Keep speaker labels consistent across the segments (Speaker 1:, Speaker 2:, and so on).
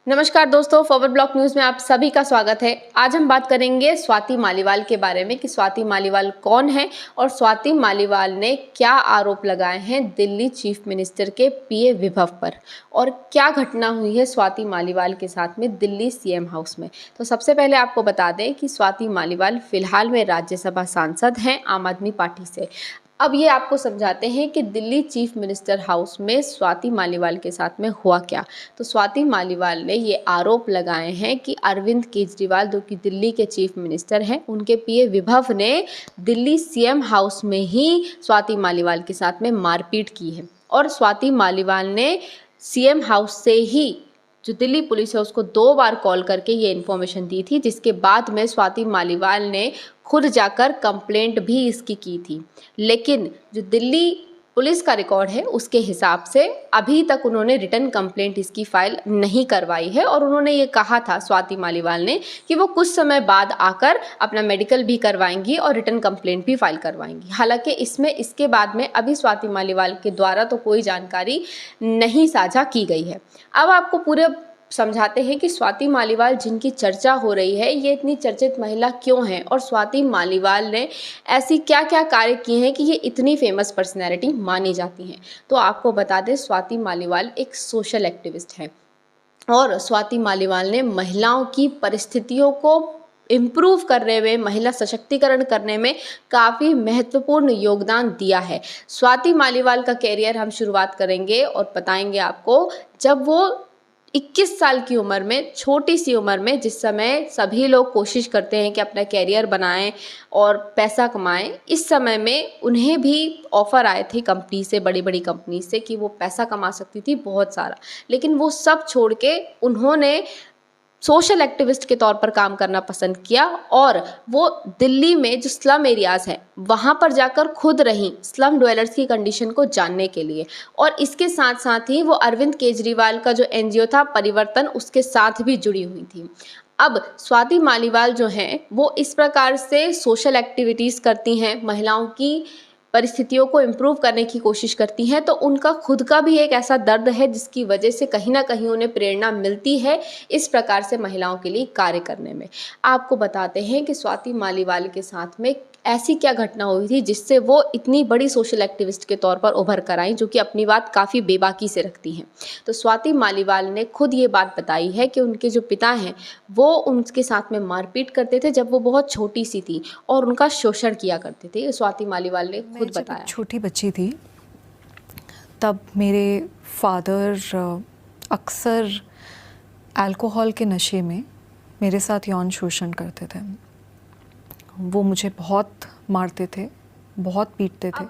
Speaker 1: नमस्कार दोस्तों, forward block news में आप सभी का स्वागत है। आज हम बात करेंगे स्वाति मालीवाल के बारे में कि स्वाति मालीवाल कौन है और स्वाति मालीवाल ने क्या आरोप लगाए हैं दिल्ली चीफ मिनिस्टर के पीए विभव पर और क्या घटना हुई है स्वाति मालीवाल के साथ में दिल्ली सीएम हाउस में। तो सबसे पहले आपको बता दें कि स्वाति मालीवाल फिलहाल में राज्यसभा सांसद हैं आम आदमी पार्टी से। अब ये आपको समझाते हैं कि दिल्ली चीफ मिनिस्टर हाउस में स्वाति मालीवाल के साथ में हुआ क्या। तो स्वाति मालीवाल ने ये आरोप लगाए हैं कि अरविंद केजरीवाल जो कि दिल्ली के चीफ मिनिस्टर हैं, उनके पीए विभव ने दिल्ली सीएम हाउस में ही स्वाति मालीवाल के साथ में मारपीट की है और स्वाति मालीवाल ने सीएम हाउस से ही जो दिल्ली पुलिस है उसको 2 बार कॉल करके ये इन्फॉर्मेशन दी थी, जिसके बाद में स्वाति मालीवाल ने खुद जाकर कंप्लेंट भी इसकी की थी। लेकिन जो दिल्ली पुलिस का रिकॉर्ड है उसके हिसाब से अभी तक उन्होंने रिटर्न कंप्लेंट इसकी फाइल नहीं करवाई है और उन्होंने ये कहा था स्वाति मालीवाल ने कि वो कुछ समय बाद आकर अपना मेडिकल भी करवाएंगी और रिटर्न कंप्लेंट भी फाइल करवाएंगी। हालांकि इसके बाद में अभी स्वाति मालीवाल के द्वारा तो कोई जानकारी नहीं साझा की गई है। अब आपको पूरे समझाते हैं कि स्वाति मालीवाल जिनकी चर्चा हो रही है ये इतनी चर्चित महिला क्यों है और स्वाति मालीवाल ने ऐसी क्या क्या कार्य किए हैं कि ये इतनी फेमस पर्सनैलिटी मानी जाती हैं। तो आपको बता दें, स्वाति मालीवाल एक सोशल एक्टिविस्ट है और स्वाति मालीवाल ने महिलाओं की परिस्थितियों को इम्प्रूव करने में, महिला सशक्तिकरण करने में काफ़ी महत्वपूर्ण योगदान दिया है। स्वाति मालीवाल का कैरियर हम शुरुआत करेंगे और बताएंगे आपको जब वो 21 साल की उम्र में, छोटी सी उम्र में, जिस समय सभी लोग कोशिश करते हैं कि अपना कैरियर बनाएं और पैसा कमाएं, इस समय में उन्हें भी ऑफ़र आए थे कंपनी से, बड़ी बड़ी कंपनी से, कि वो पैसा कमा सकती थी बहुत सारा। लेकिन वो सब छोड़ के उन्होंने सोशल एक्टिविस्ट के तौर पर काम करना पसंद किया और वो दिल्ली में जो स्लम एरियाज़ हैं वहाँ पर जाकर खुद रहीं स्लम ड्वेलर्स की कंडीशन को जानने के लिए। और इसके साथ साथ ही वो अरविंद केजरीवाल का जो एनजीओ था परिवर्तन, उसके साथ भी जुड़ी हुई थी। अब स्वाति मालीवाल जो हैं वो इस प्रकार से सोशल एक्टिविटीज़ करती हैं, महिलाओं की परिस्थितियों को इम्प्रूव करने की कोशिश करती हैं, तो उनका खुद का भी एक ऐसा दर्द है जिसकी वजह से कहीं ना कहीं उन्हें प्रेरणा मिलती है इस प्रकार से महिलाओं के लिए कार्य करने में। आपको बताते हैं कि स्वाति मालीवाल के साथ में ऐसी क्या घटना हुई थी जिससे वो इतनी बड़ी सोशल एक्टिविस्ट के तौर पर उभर कर आई, जो कि अपनी बात काफ़ी बेबाकी से रखती हैं। तो स्वाति मालीवाल ने खुद ये बात बताई है कि उनके जो पिता हैं वो उनके साथ में मारपीट करते थे जब वो बहुत छोटी सी थी और उनका शोषण किया करते थे। स्वाति मालीवाल ने खुद बताया।
Speaker 2: छोटी बच्ची थी तब मेरे फादर अक्सर अल्कोहल के नशे में मेरे साथ यौन शोषण करते थे। वो मुझे बहुत मारते थे, बहुत पीटते थे।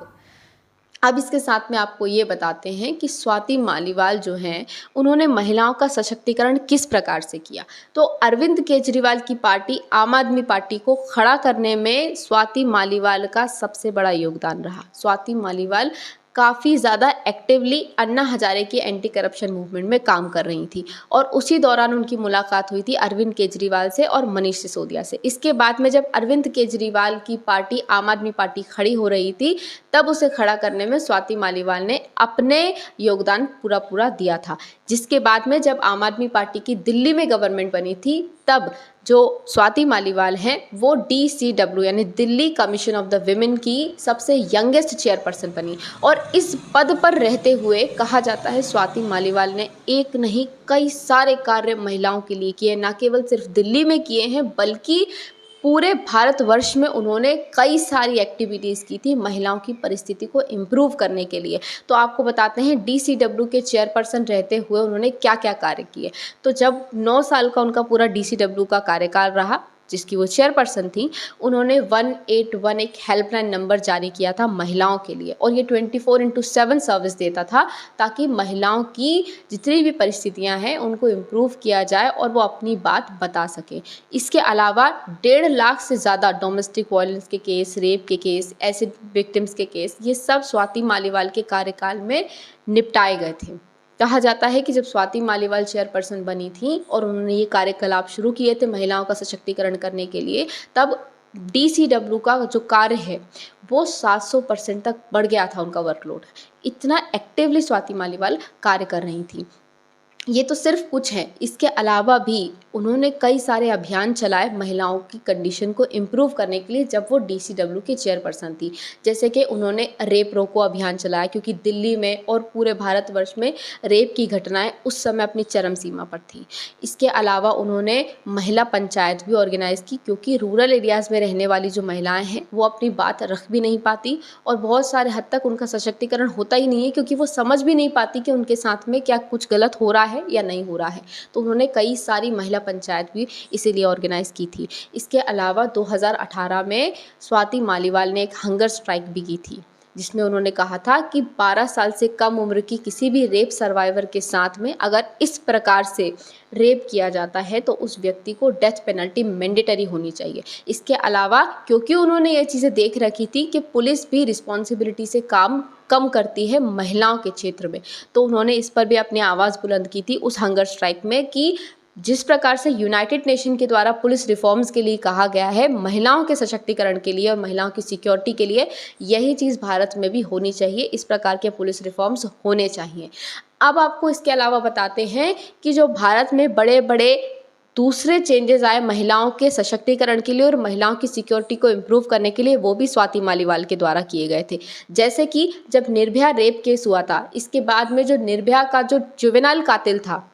Speaker 1: अब इसके साथ में आपको ये बताते हैं कि स्वाति मालीवाल जो हैं उन्होंने महिलाओं का सशक्तिकरण किस प्रकार से किया। तो अरविंद केजरीवाल की पार्टी आम आदमी पार्टी को खड़ा करने में स्वाति मालीवाल का सबसे बड़ा योगदान रहा। स्वाति मालीवाल काफ़ी ज़्यादा एक्टिवली अन्ना हजारे की एंटी करप्शन मूवमेंट में काम कर रही थी और उसी दौरान उनकी मुलाकात हुई थी अरविंद केजरीवाल से और मनीष सिसोदिया से। इसके बाद में जब अरविंद केजरीवाल की पार्टी आम आदमी पार्टी खड़ी हो रही थी तब उसे खड़ा करने में स्वाति मालीवाल ने अपने योगदान पूरा दिया था। जिसके बाद में जब आम आदमी पार्टी की दिल्ली में गवर्नमेंट बनी थी तब जो स्वाति मालीवाल हैं वो DCW यानी Delhi commission of the women की सबसे यंगेस्ट चेयरपर्सन बनी और इस पद पर रहते हुए कहा जाता है स्वाति मालीवाल ने एक नहीं कई सारे कार्य महिलाओं के लिए किए। न केवल सिर्फ दिल्ली में किए हैं बल्कि पूरे भारतवर्ष में उन्होंने कई सारी एक्टिविटीज़ की थी महिलाओं की परिस्थिति को इम्प्रूव करने के लिए। तो आपको बताते हैं DCW के चेयरपर्सन रहते हुए उन्होंने क्या क्या कार्य किए। तो जब 9 साल का उनका पूरा DCW का कार्यकाल रहा जिसकी वो चेयरपर्सन थी, उन्होंने 181 एक हेल्पलाइन नंबर जारी किया था महिलाओं के लिए और ये 24/7 सर्विस देता था ताकि महिलाओं की जितनी भी परिस्थितियां हैं उनको इम्प्रूव किया जाए और वो अपनी बात बता सकें। इसके अलावा 1.5 लाख से ज़्यादा डोमेस्टिक वायलेंस के केस, रेप के केस, एसिड विक्टिम्स के केस, ये सब स्वाति मालीवाल के कार्यकाल में निपटाए गए थे। कहा जाता है कि जब स्वाति मालीवाल चेयरपर्सन बनी थी और उन्होंने ये कार्यकलाप शुरू किए थे महिलाओं का सशक्तिकरण करने के लिए, तब DCW का जो कार्य है वो 700% तक बढ़ गया था उनका वर्कलोड। इतना एक्टिवली स्वाति मालीवाल कार्य कर रही थी। ये तो सिर्फ कुछ है, इसके अलावा भी उन्होंने कई सारे अभियान चलाए महिलाओं की कंडीशन को इम्प्रूव करने के लिए जब वो DCW की चेयरपर्सन थी। जैसे कि उन्होंने रेप रोको अभियान चलाया, क्योंकि दिल्ली में और पूरे भारतवर्ष में रेप की घटनाएं उस समय अपनी चरम सीमा पर थी। इसके अलावा उन्होंने महिला पंचायत भी ऑर्गेनाइज़ की, क्योंकि रूरल एरियाज़ में रहने वाली जो महिलाएँ हैं वो अपनी बात रख भी नहीं पाती और बहुत सारे हद तक उनका सशक्तिकरण होता ही नहीं है, क्योंकि वो समझ भी नहीं पाती कि उनके साथ में क्या कुछ गलत हो रहा है या नहीं हो रहा है। तो उन्होंने कई सारी महिला पंचायत भी इसीलिए ऑर्गेनाइज़ की थी। इसके अलावा 2018 में स्वाति मालीवाल ने एक हंगर स्ट्राइक भी की थी, जिसमें उन्होंने कहा था कि 12 साल से कम उम्र की किसी भी रेप सर्वाइवर के साथ में अगर इस प्रकार से रेप किया जाता है तो उस व्यक्ति को डेथ पेनल्टी मैंडेटरी होनी चाहिए। इसके अलावा क्योंकि उन्होंने ये चीज़ें देख रखी थी कि पुलिस भी रिस्पॉन्सिबिलिटी से काम कम करती है महिलाओं के क्षेत्र में, तो उन्होंने इस पर भी अपनी आवाज़ बुलंद की थी उस हंगर स्ट्राइक में कि जिस प्रकार से यूनाइटेड नेशन के द्वारा पुलिस रिफॉर्म्स के लिए कहा गया है, महिलाओं के सशक्तिकरण के लिए और महिलाओं की सिक्योरिटी के लिए, यही चीज़ भारत में भी होनी चाहिए। इस प्रकार के पुलिस रिफॉर्म्स होने चाहिए। अब आपको इसके अलावा बताते हैं कि जो भारत में बड़े बड़े दूसरे चेंजेस आए महिलाओं के सशक्तिकरण के लिए और महिलाओं की सिक्योरिटी को इम्प्रूव करने के लिए, वो भी स्वाति मालीवाल के द्वारा किए गए थे। जैसे कि जब निर्भया रेप केस हुआ था, इसके बाद में जो निर्भया का जो जुवेनाइल कातिल था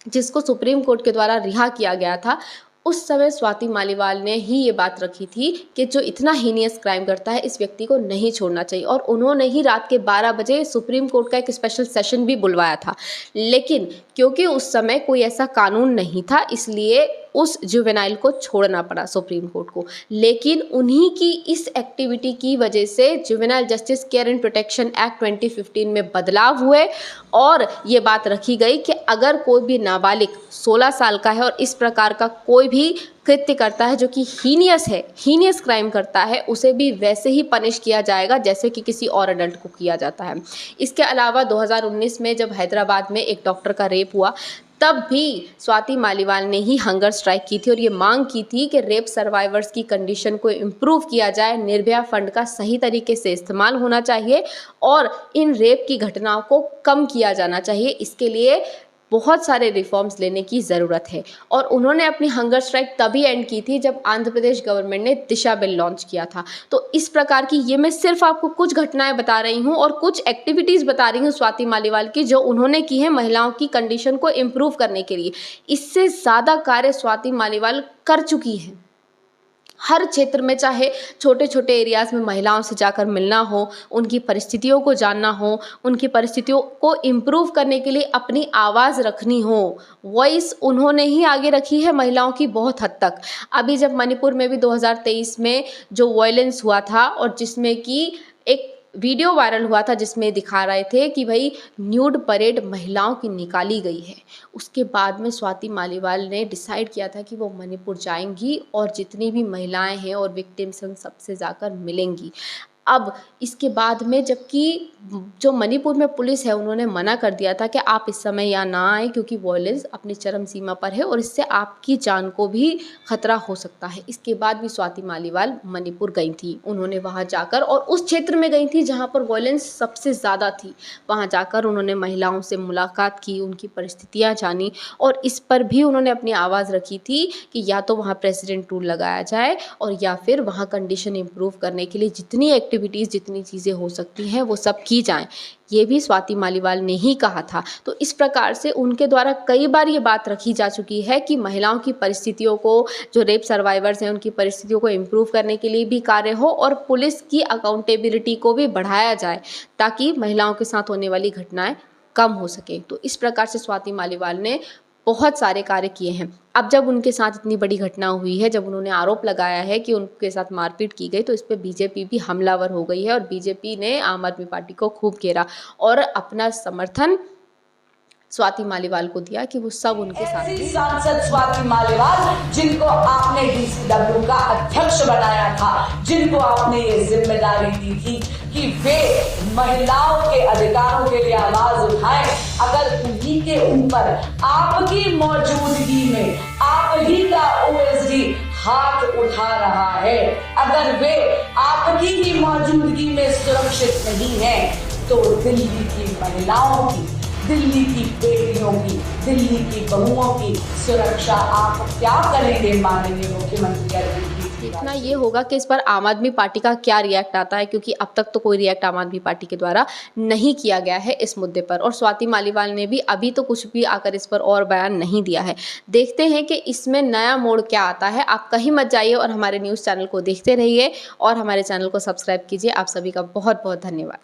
Speaker 1: जिसको सुप्रीम कोर्ट के द्वारा रिहा किया गया था, उस समय स्वाति मालीवाल ने ही ये बात रखी थी कि जो इतना हीनियस क्राइम करता है इस व्यक्ति को नहीं छोड़ना चाहिए, और उन्होंने ही रात के 12 बजे सुप्रीम कोर्ट का एक स्पेशल सेशन भी बुलवाया था। लेकिन क्योंकि उस समय कोई ऐसा कानून नहीं था, इसलिए उस जुवेनाइल को छोड़ना पड़ा सुप्रीम कोर्ट को। लेकिन उन्हीं की इस एक्टिविटी की वजह से juvenile justice care and protection act 2015 में बदलाव हुए और ये बात रखी गई कि अगर कोई भी नाबालिग 16 साल का है और इस प्रकार का कोई भी कृत्य करता है जो कि हीनियस क्राइम करता है, उसे भी वैसे ही पनिश किया जाएगा जैसे कि किसी और अडल्ट को किया जाता है। इसके अलावा 2019 में जब हैदराबाद में एक डॉक्टर का रेप हुआ, तब भी स्वाति मालीवाल ने ही हंगर स्ट्राइक की थी और ये मांग की थी कि रेप सर्वाइवर्स की कंडीशन को इम्प्रूव किया जाए, निर्भया फंड का सही तरीके से इस्तेमाल होना चाहिए और इन रेप की घटनाओं को कम किया जाना चाहिए। इसके लिए बहुत सारे रिफॉर्म्स लेने की ज़रूरत है। और उन्होंने अपनी हंगर स्ट्राइक तभी एंड की थी जब आंध्र प्रदेश गवर्नमेंट ने दिशा बिल लॉन्च किया था। तो इस प्रकार की ये मैं सिर्फ आपको कुछ घटनाएं बता रही हूँ और कुछ एक्टिविटीज़ बता रही हूँ स्वाति मालीवाल की, जो उन्होंने की है महिलाओं की कंडीशन को इम्प्रूव करने के लिए। इससे ज़्यादा कार्य स्वाति मालीवाल कर चुकी हैं हर क्षेत्र में, चाहे छोटे छोटे एरियाज़ में महिलाओं से जाकर मिलना हो, उनकी परिस्थितियों को जानना हो, उनकी परिस्थितियों को इम्प्रूव करने के लिए अपनी आवाज़ रखनी हो। वॉइस उन्होंने ही आगे रखी है महिलाओं की बहुत हद तक। अभी जब मणिपुर में भी 2023 में जो वायलेंस हुआ था और जिसमें कि एक वीडियो वायरल हुआ था जिसमें दिखा रहे थे कि भाई न्यूड परेड महिलाओं की निकाली गई है, उसके बाद में स्वाति मालीवाल ने डिसाइड किया था कि वो मणिपुर जाएंगी और जितनी भी महिलाएं हैं और विक्टिम्स हैं उन सबसे जाकर मिलेंगी। अब इसके बाद में जबकि जो मणिपुर में पुलिस है उन्होंने मना कर दिया था कि आप इस समय यहाँ ना आए क्योंकि वॉयलेंस अपनी चरम सीमा पर है और इससे आपकी जान को भी खतरा हो सकता है। इसके बाद भी स्वाति मालीवाल मणिपुर गई थी, उन्होंने वहाँ जाकर और उस क्षेत्र में गई थी जहाँ पर वॉयलेंस सबसे ज़्यादा थी। वहाँ जाकर उन्होंने महिलाओं से मुलाकात की, उनकी परिस्थितियाँ जानी और इस पर भी उन्होंने अपनी आवाज़ रखी थी कि या तो वहाँ प्रेसिडेंट रूल लगाया जाए और या फिर वहाँ कंडीशन इम्प्रूव करने के लिए जितनी एक्टिविटीज़ जितनी चीज़ें हो सकती हैं वो सब की जाएं। ये भी स्वाति मालीवाल ने ही कहा था। तो इस प्रकार से उनके द्वारा कई बार ये बात रखी जा चुकी है कि महिलाओं की परिस्थितियों को, जो रेप सर्वाइवर्स हैं उनकी परिस्थितियों को इम्प्रूव करने के लिए भी कार्य हो और पुलिस की अकाउंटेबिलिटी को भी बढ़ाया जाए ताकि महिलाओं के साथ होने वाली घटनाएं कम हो सके। तो इस प्रकार से स्वाति मालीवाल ने बहुत सारे कार्य किए हैं। अब जब उनके साथ इतनी बड़ी घटना हुई है, जब उन्होंने आरोप लगाया है कि उनके साथ मारपीट की गई, तो इस पे बीजेपी भी हमलावर हो गई है और बीजेपी ने आम आदमी पार्टी को खूब घेरा और अपना समर्थन स्वाति मालीवाल को दिया कि वो सब उनके साथ हैं।
Speaker 3: सांसद स्वाति मालीवाल जिनको आपने DCW का अध्यक्ष बनाया था, जिनको आपने ये जिम्मेदारी दी थी कि वे महिलाओं के अधिकारों के लिए आवाज उठाएं, अगर उन्हीं के ऊपर आपकी मौजूदगी में आप ही का OSD हाथ उठा रहा है, अगर वे आपकी ही मौजूदगी में सुरक्षित नहीं है, तो दिल्ली की महिलाओं की, दिल्ली की बेटियों की, दिल्ली की बहुओं की सुरक्षा आप क्या करेंगे माननीय मुख्यमंत्री अरविंद केजरीवाल?
Speaker 1: देखना ये होगा कि इस पर आम आदमी पार्टी का क्या रिएक्ट आता है, क्योंकि अब तक तो कोई रिएक्ट आम आदमी पार्टी के द्वारा नहीं किया गया है इस मुद्दे पर। और स्वाति मालीवाल ने भी अभी तो कुछ भी आकर इस पर और बयान नहीं दिया है। देखते हैं कि इसमें नया मोड़ क्या आता है। आप कहीं मत जाइए और हमारे न्यूज़ चैनल को देखते रहिए और हमारे चैनल को सब्सक्राइब कीजिए। आप सभी का बहुत बहुत धन्यवाद।